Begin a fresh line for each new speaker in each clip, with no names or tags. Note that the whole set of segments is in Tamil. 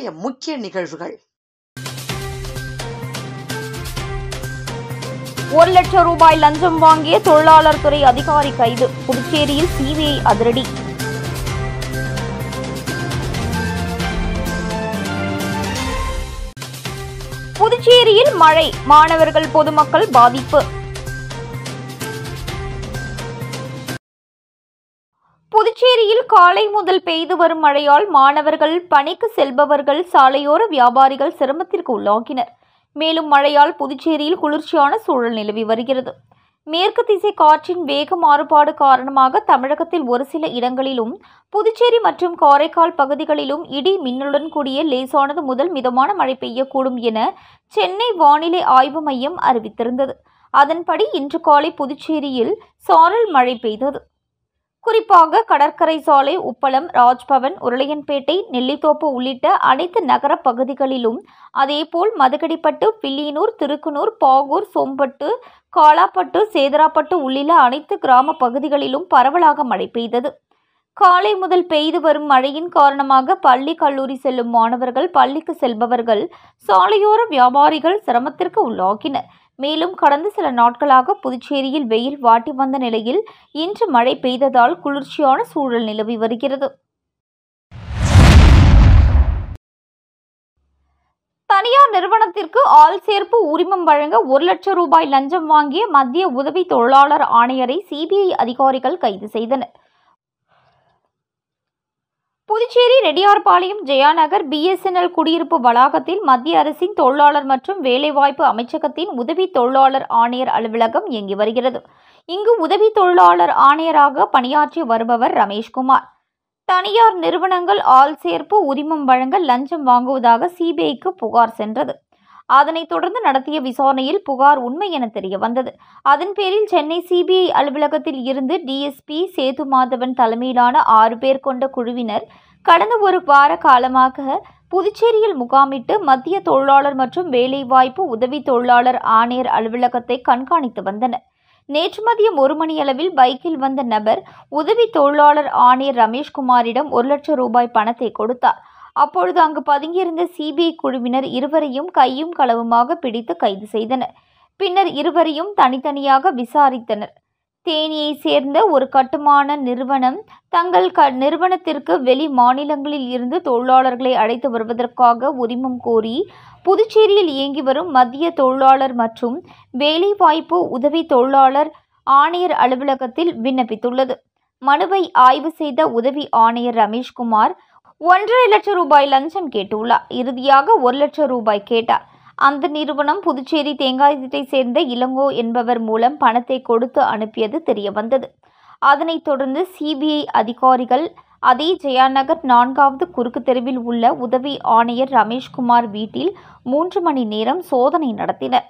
இன்றைய முக்கிய நிகழ்வுகள்.
1 லட்சம் ரூபாய் லஞ்சம் வாங்கிய தொழிலாளர் துறை அதிகாரி கைது. புதுச்சேரியில் சிபிஐ அதிரடி. புதுச்சேரியில் மழை, மாணவர்கள் பொதுமக்கள் பாதிப்பு. புதுச்சேரியில் காலை முதல் பெய்து வரும் மழையால் மாணவர்கள், பணிக்கு செல்பவர்கள், சாலையோர வியாபாரிகள் சிரமத்திற்கு உள்ளாகினர். மேலும் மழையால் புதுச்சேரியில் குளிர்ச்சியான சூழல் நிலவி வருகிறது. மேற்கு திசை காற்றின் வேக மாறுபாடு காரணமாக தமிழகத்தில் ஒரு சில இடங்களிலும், புதுச்சேரி மற்றும் காரைக்கால் பகுதிகளிலும் இடி மின்னலுடன் கூடிய லேசானது முதல் மிதமான மழை பெய்யக்கூடும் என சென்னை வானிலை ஆய்வு மையம் அறிவித்திருந்தது. அதன்படி இன்று காலை புதுச்சேரியில் சாரல் மழை பெய்தது. குறிப்பாக கடற்கரை சாலை, உப்பளம், ராஜ்பவன், உருளையன்பேட்டை, நெல்லித்தோப்பு உள்ளிட்ட அனைத்து நகர பகுதிகளிலும், அதேபோல் மதகடிப்பட்டு, வில்லியனூர், திருக்குனூர், பாகூர், சோம்பட்டு, காலாப்பட்டு, சேதராப்பட்டு உள்ளிட்ட அனைத்து கிராம பகுதிகளிலும் பரவலாக மழை பெய்தது. காலை முதல் பெய்து வரும் மழையின் காரணமாக பள்ளி, கல்லூரி செல்லும் மாணவர்கள், பள்ளிக்கு செல்பவர்கள், சாலையோர வியாபாரிகள் சிரமத்திற்கு உள்ளாகினர். மேலும் கடந்த சில நாட்களாக புதுச்சேரியில் வெயில் வாட்டி வந்த நிலையில் இன்று மழை பெய்ததால் குளிர்ச்சியான சூழல் நிலவி வருகிறது. தனியார் நிறுவனத்திற்கு ஆள் சேர்ப்பு உரிமம் வழங்க 1 லட்சம் ரூபாய் லஞ்சம் வாங்கிய மத்திய உதவி தொழிலாளர் ஆணையரை சிபிஐ அதிகாரிகள் கைது செய்தனர். புதுச்சேரி ரெட்டியார்பாளையம் ஜெயாநகர் பிஎஸ்என்எல் குடியிருப்பு வளாகத்தில் மத்திய அரசின் தொழிலாளர் மற்றும் வேலைவாய்ப்பு அமைச்சகத்தின் உதவி தொழிலாளர் ஆணையர் அலுவலகம் இயங்கி வருகிறது. இங்கு உதவி தொழிலாளர் ஆணையராக பணியாற்றி வருபவர் ரமேஷ்குமார். தனியார் நிறுவனங்கள் ஆள் சேர்ப்பு உரிமம் வழங்க லஞ்சம் வாங்குவதாக சிபிஐக்கு புகார் சென்றது. அதனைத் தொடர்ந்து நடத்திய விசாரணையில் புகார் உண்மை என தெரிய வந்தது. அதன் பேரில் சென்னை சிபிஐ அலுவலகத்தில் இருந்து டிஎஸ்பி சேது மாதவன் தலைமையிலான 6 பேர் கொண்ட குழுவினர் கடந்த ஒரு வார காலமாக புதுச்சேரியில் முகாமிட்டு மத்திய தொழிலாளர் மற்றும் வேலைவாய்ப்பு உதவி தொழிலாளர் ஆணையர் அலுவலகத்தை கண்காணித்து வந்தனர். நேற்று மதியம் 1 மணியளவில் பைக்கில் வந்த நபர் உதவி தொழிலாளர் ஆணையர் ரமேஷ்குமாரிடம் 1 லட்சம் ரூபாய் பணத்தை கொடுத்தார். அப்பொழுது அங்கு பதுங்கியிருந்த சிபிஐ குழுவினர் இருவரையும் கையும் களவுமாக பிடித்து கைது செய்தனர். பின்னர் இருவரையும் தனித்தனியாக விசாரித்தனர். தேனியை சேர்ந்த ஒரு கட்டுமான நிறுவனம் தங்கள் நிறுவனத்திற்கு வெளி மாநிலங்களில் இருந்து தொழிலாளர்களை அழைத்து வருவதற்காக உரிமம் கோரி புதுச்சேரியில் இயங்கி வரும் மத்திய தொழிலாளர் மற்றும் வேலைவாய்ப்பு உதவி தொழிலாளர் ஆணையர் அலுவலகத்தில் விண்ணப்பித்துள்ளது. மனுவை ஆய்வு செய்த உதவி ஆணையர் ரமேஷ்குமார் 1.5 லட்சம் ரூபாய் லஞ்சம் கேட்டுள்ளார். இறுதியாக 1 லட்சம் ரூபாய் கேட்டார். அந்த நிறுவனம் புதுச்சேரி தேங்காய்திட்டை சேர்ந்த இளங்கோ என்பவர் மூலம் பணத்தை கொடுத்து அனுப்பியது தெரியவந்தது. அதனைத் தொடர்ந்து சிபிஐ அதிகாரிகள் அதே ஜெயாநகர் 4வது குறுக்கு தெருவில் உள்ள உதவி ஆணையர் ரமேஷ்குமார் வீட்டில் 3 மணி நேரம் சோதனை நடத்தினர்.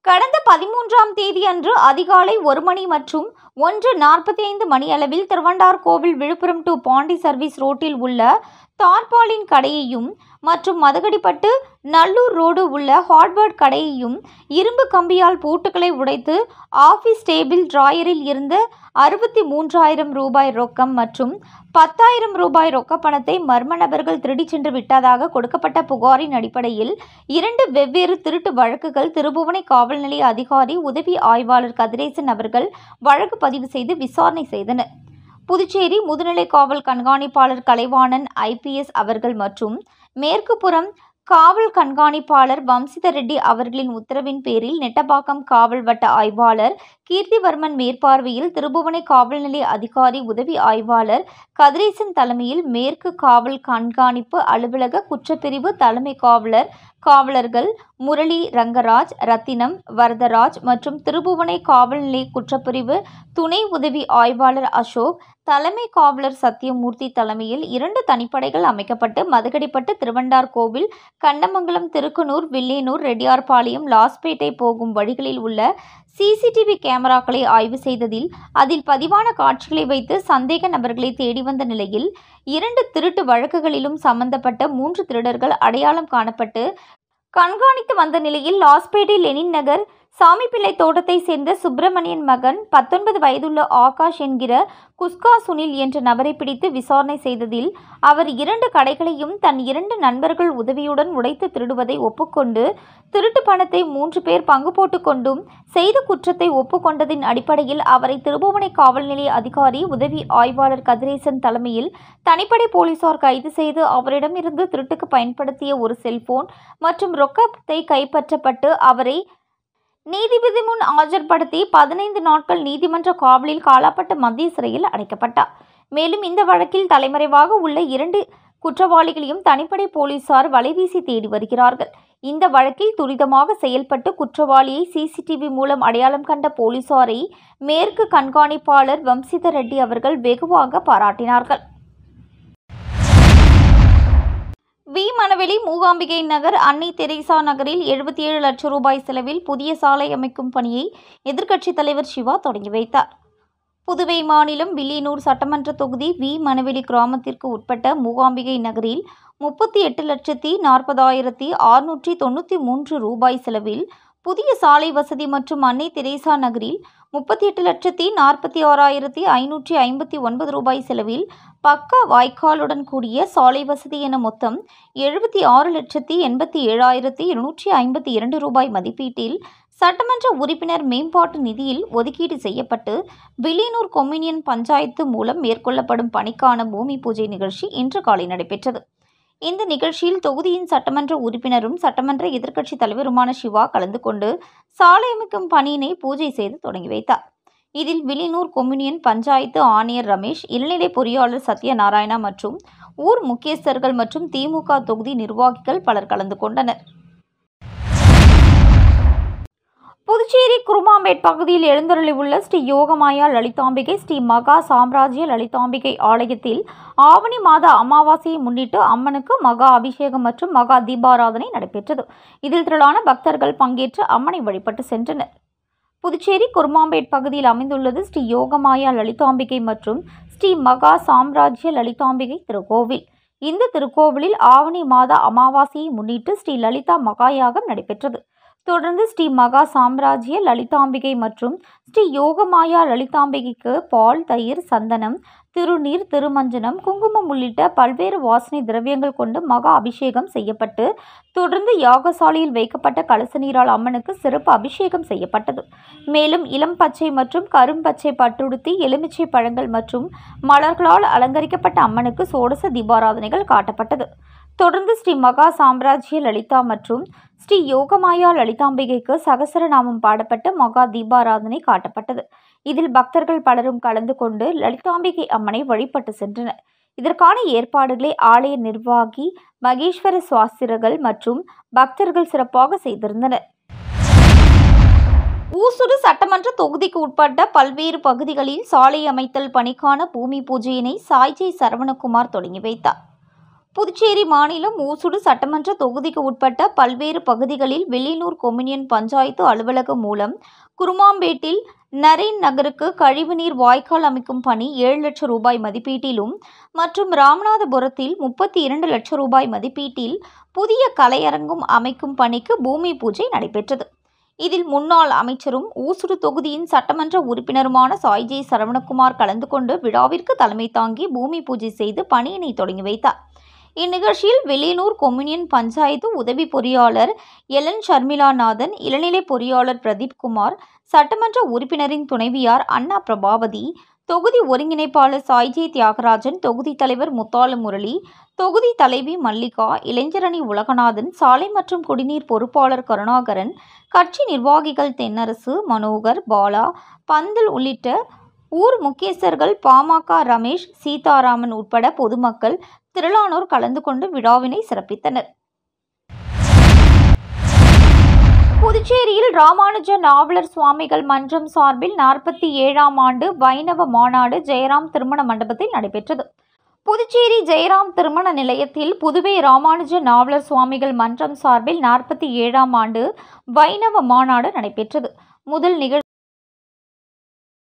கடந்த 13ஆம் தேதி அன்று அதிகாலை 1 மணி மற்றும் 1:45 மணியளவில் திருவண்டார்கோவில் விழுப்புரம் டு பாண்டி சர்வீஸ் ரோட்டில் உள்ள தார்பாலின் கடையையும் மற்றும் மதகடிப்பட்டு நல்லூர் ரோடு உள்ள ஹார்ட்வேர் கடையையும் இரும்பு கம்பியால் பூட்டுகளை உடைத்து ஆபீஸ் டேபிள் டிராயரில் இருந்த 63,000 ரூபாய் ரொக்கம் மற்றும் 10,000 ரூபாய் ரொக்க பணத்தை மர்ம நபர்கள் திருடிச் சென்று விட்டதாக கொடுக்கப்பட்ட புகாரின் அடிப்படையில் 2 வெவ்வேறு திருட்டு வழக்குகள் திருபுவனை காவல் நிலைய அதிகாரி உதவி ஆய்வாளர் கதிரேசன் அவர்கள் வழக்கு பதிவு செய்து விசாரணை செய்தனர். புதுச்சேரி முதுநிலை காவல் கண்காணிப்பாளர் கலைவாணன் IPS அவர்கள் மற்றும் மேற்குப்புறம் காவல் கண்காணிப்பாளர் வம்சித ரெட்டி அவர்களின் உத்தரவின் பேரில் நெட்டப்பாக்கம் காவல் வட்ட ஆய்வாளர் கீர்த்திவர்மன் மேற்பார்வையில் திருபுவனை காவல் நிலைய அதிகாரி உதவி ஆய்வாளர் கதிரேசன் தலைமையில் மேற்கு காவல் கண்காணிப்பு அலுவலக குற்றப்பிரிவு தலைமை காவலர்கள் முரளி, ரங்கராஜ், ரத்தினம், வரதராஜ் மற்றும் திருபுவனை காவல் நிலைய குற்றப்பிரிவு துணை உதவி ஆய்வாளர் அசோக், தலைமை காவலர் சத்தியமூர்த்தி தலைமையில் 2 தனிப்படைகள் அமைக்கப்பட்டு மதகடிப்பட்டு திருவண்டார்கோவில், கண்டமங்கலம், திருக்குனூர், வில்லியனூர், ரெட்டியார்பாளையம், லாஸ்பேட்டை போகும் வழிகளில் உள்ள CCTV கேமராக்களை ஆய்வு செய்ததில் அதில் பதிவான காட்சிகளை வைத்து சந்தேக நபர்களை தேடி வந்த நிலையில் 2 திருட்டு வழக்குகளிலும் சம்பந்தப்பட்ட 3 திருடர்கள் அடையாளம் காணப்பட்டு கண்காணித்து வந்த நிலையில் லாஸ்பேட்டை லெனின் நகர் சாமிப்பிள்ளை தோட்டத்தை சேர்ந்த சுப்பிரமணியன் மகன் 19 வயதுள்ள ஆகாஷ் என்கிற குஸ்கா சுனில் என்ற நபரை பிடித்து விசாரணை செய்ததில் அவர் 2 கடைகளையும் தன் 2 நண்பர்கள் உதவியுடன் உடைத்து திருடுவதை ஒப்புக்கொண்டு திருட்டு பணத்தை 3 பேர் பங்கு போட்டு கொண்டும் செய்த குற்றத்தை ஒப்புக்கொண்டதின் அடிப்படையில் அவரை திருபுவனை காவல் நிலைய அதிகாரி உதவி ஆய்வாளர் கதிரேசன் தலைமையில் தனிப்படை போலீசார் கைது செய்து அவரிடமிருந்து திருட்டுக்கு பயன்படுத்திய ஒரு செல்போன் மற்றும் ரொக்கத்தை கைப்பற்றப்பட்டு அவரை நீதிபதி முன் ஆஜர்படுத்தி 15 நாட்கள் நீதிமன்ற காவலில் காலாப்பட்டு மத்திய சிறையில் அடைக்கப்பட்டார். மேலும் இந்த வழக்கில் தலைமறைவாக உள்ள 2 குற்றவாளிகளையும் தனிப்படை போலீசார் வலைவீசி தேடி வருகிறார்கள். இந்த வழக்கில் துரிதமாக செயல்பட்டு குற்றவாளியை சிசிடிவி மூலம் அடையாளம் கண்ட போலீசாரை மேற்கு கண்காணிப்பாளர் வம்சித ரெட்டி அவர்கள் வெகுவாக பாராட்டினார்கள். வி. மணவெளி மூகாம்பிகை நகர் அன்னை தெரேசா நகரில் 77 லட்சம் ரூபாய் செலவில் புதிய சாலை அமைக்கும் பணியை எதிர்க்கட்சித் தலைவர் சிவா தொடங்கி வைத்தார். புதுவை மாநிலம் வில்லியனூர் சட்டமன்ற தொகுதி வி. மணவெளி கிராமத்திற்கு உட்பட்ட மூகாம்பிகை நகரில் 38,40,693 ரூபாய் செலவில் புதிய சாலை வசதி மற்றும் அன்னை தெரேசா நகரில் 38,46,559 ரூபாய் செலவில் பக்கா வாய்க்காலுடன் கூடிய சாலை வசதி என மொத்தம் 76,87,252 ரூபாய் மதிப்பீட்டில் சட்டமன்ற உறுப்பினர் மேம்பாட்டு நிதியில் ஒதுக்கீடு செய்யப்பட்டு வில்லியனூர் கொம்யூனியன் பஞ்சாயத்து மூலம் மேற்கொள்ளப்படும் பணிக்கான பூமி பூஜை நிகழ்ச்சி இன்று காலை நடைபெற்றது. இந்த நிகழ்ச்சியில் தொகுதியின் சட்டமன்ற உறுப்பினரும் சட்டமன்ற எதிர்க்கட்சித் தலைவருமான சிவா கலந்து கொண்டு சாலை அமைக்கும் பணியினை பூஜை செய்து தொடங்கி வைத்தார். இதில் வில்லியனூர் கொம்யூனியன் பஞ்சாயத்து ஆணையர் ரமேஷ், இளநிலை பொறியாளர் சத்யநாராயணா மற்றும் ஊர் முக்கியஸ்தர்கள் மற்றும் திமுக தொகுதி நிர்வாகிகள் பலர் கலந்து கொண்டனர். புதுச்சேரி குருமாம்பேட் பகுதியில் எழுந்தருளியுள்ள ஸ்ரீ யோகமாயா லலிதாம்பிகை ஸ்ரீ மகா சாம்ராஜ்ய லலிதாம்பிகை ஆலயத்தில் ஆவணி மாத அமாவாசையை முன்னிட்டு அம்மனுக்கு மகா அபிஷேகம் மற்றும் மகா தீபாராதனை நடைபெற்றது. இதில் திரளான பக்தர்கள் பங்கேற்று அம்மனை வழிபட்டு சென்றனர். புதுச்சேரி குருமாம்பேட் பகுதியில் அமைந்துள்ளது ஸ்ரீ யோகமாயா லலிதாம்பிகை மற்றும் ஸ்ரீ மகா சாம்ராஜ்ய லலிதாம்பிகை திருக்கோவில். இந்த திருக்கோவிலில் ஆவணி மாத அமாவாசையை முன்னிட்டு ஸ்ரீ லலிதா மகாயாகம் நடைபெற்றது. தொடர்ந்து ஸ்ரீ மகா சாம்ராஜ்ய லலிதாம்பிகை மற்றும் ஸ்ரீ யோகமாயா லலிதாம்பிகைக்கு பால், தயிர், சந்தனம், திருநீர், திருமஞ்சனம், குங்குமம் உள்ளிட்ட பல்வேறு வாசனை திரவியங்கள் கொண்டு மகா அபிஷேகம் செய்யப்பட்டு தொடர்ந்து யாகசாலையில் வைக்கப்பட்ட கலச நீரால் அம்மனுக்கு சிறப்பு அபிஷேகம் செய்யப்பட்டது. மேலும் இளம் பச்சை மற்றும் கரும்பச்சை பட்டுடுத்தி எலுமிச்சை பழங்கள் மற்றும் மலர்களால் அலங்கரிக்கப்பட்ட அம்மனுக்கு சோடச தீபாராதனைகள் காட்டப்பட்டது. தொடர்ந்து ஸ்ரீ மகா சாம்ராஜ்ய லலிதா மற்றும் ஸ்ரீ யோகமாயா லலிதாம்பிகைக்கு சகசரநாமம் பாடப்பட்டு மகா தீபாராதனை காட்டப்பட்டது. இதில் பக்தர்கள் பலரும் கலந்து கொண்டு லலிதாம்பிகை அம்மனை வழிபட்டு சென்றனர். இதற்கான ஏற்பாடுகளை ஆலய நிர்வாகி மகேஸ்வர சுவாஸ்திரர்கள் மற்றும் பக்தர்கள் சிறப்பாக செய்திருந்தனர். ஊசுடு சட்டமன்ற தொகுதிக்கு உட்பட்ட பல்வேறு பகுதிகளில் சாலை அமைத்தல் பணிக்கான பூமி பூஜையினை சாய்ஜி சரவணகுமார் தொடங்கி வைத்தார். புதுச்சேரி மாநிலம் ஊசுடு சட்டமன்ற தொகுதிக்கு உட்பட்ட பல்வேறு பகுதிகளில் வில்லியனூர் கொம்யூனியன் பஞ்சாயத்து அலுவலகம் மூலம் குருமாம்பேட்டில் நரேன் நகருக்கு கழிவுநீர் வாய்க்கால் அமைக்கும் பணி 7 லட்சம் ரூபாய் மதிப்பீட்டிலும் மற்றும் ராமநாதபுரத்தில் 32 லட்சம் ரூபாய் மதிப்பீட்டில் புதிய கலையரங்கம் அமைக்கும் பணிக்கு பூமி பூஜை நடைபெற்றது. இதில் முன்னாள் அமைச்சரும் ஊசுடு தொகுதியின் சட்டமன்ற உறுப்பினருமான சாய்ஜி சரவணகுமார் கலந்து கொண்டு விழாவிற்கு தலைமை தாங்கி பூமி பூஜை செய்து பணியினை தொடங்கி வைத்தார். இந்நிகழ்ச்சியில் வில்லியனூர் கொம்யூனியன் பஞ்சாயத்து உதவி பொறியாளர் எலன் ஷர்மிளாநாதன், இளநிலை பொறியாளர் பிரதீப் குமார், சட்டமன்ற உறுப்பினரின் துணைவியார் அண்ணா பிரபாவதி, தொகுதி ஒருங்கிணைப்பாளர் சாய்ஜி தியாகராஜன், தொகுதி தலைவர் முத்தாலு முரளி, தொகுதி தலைவி மல்லிகா, இளைஞரணி உலகநாதன், சாலை மற்றும் குடிநீர் பொறுப்பாளர் கருணாகரன், கட்சி நிர்வாகிகள் தென்னரசு, மனோகர், பாலா, பந்தல் உள்ளிட்ட ஊர் முக்கியஸ்தர்கள், பாமக ரமேஷ், சீதாராமன் உட்பட பொதுமக்கள் திரளானோர் கலந்து கொண்டு விழாவினை சிறப்பித்தனர். புதுச்சேரியில் ராமானுஜ நாவலர் சுவாமிகள் மன்றம் சார்பில் 47ஆம் ஆண்டு வைணவ மாநாடு ஜெயராம் திருமண மண்டபத்தில் நடைபெற்றது. புதுச்சேரி ஜெயராம் திருமண நிலையத்தில் புதுவை ராமானுஜ நாவலர் சுவாமிகள் மன்றம் சார்பில் 47ஆம் ஆண்டு வைணவ மாநாடு நடைபெற்றது. முதல் நிகழ்ச்சி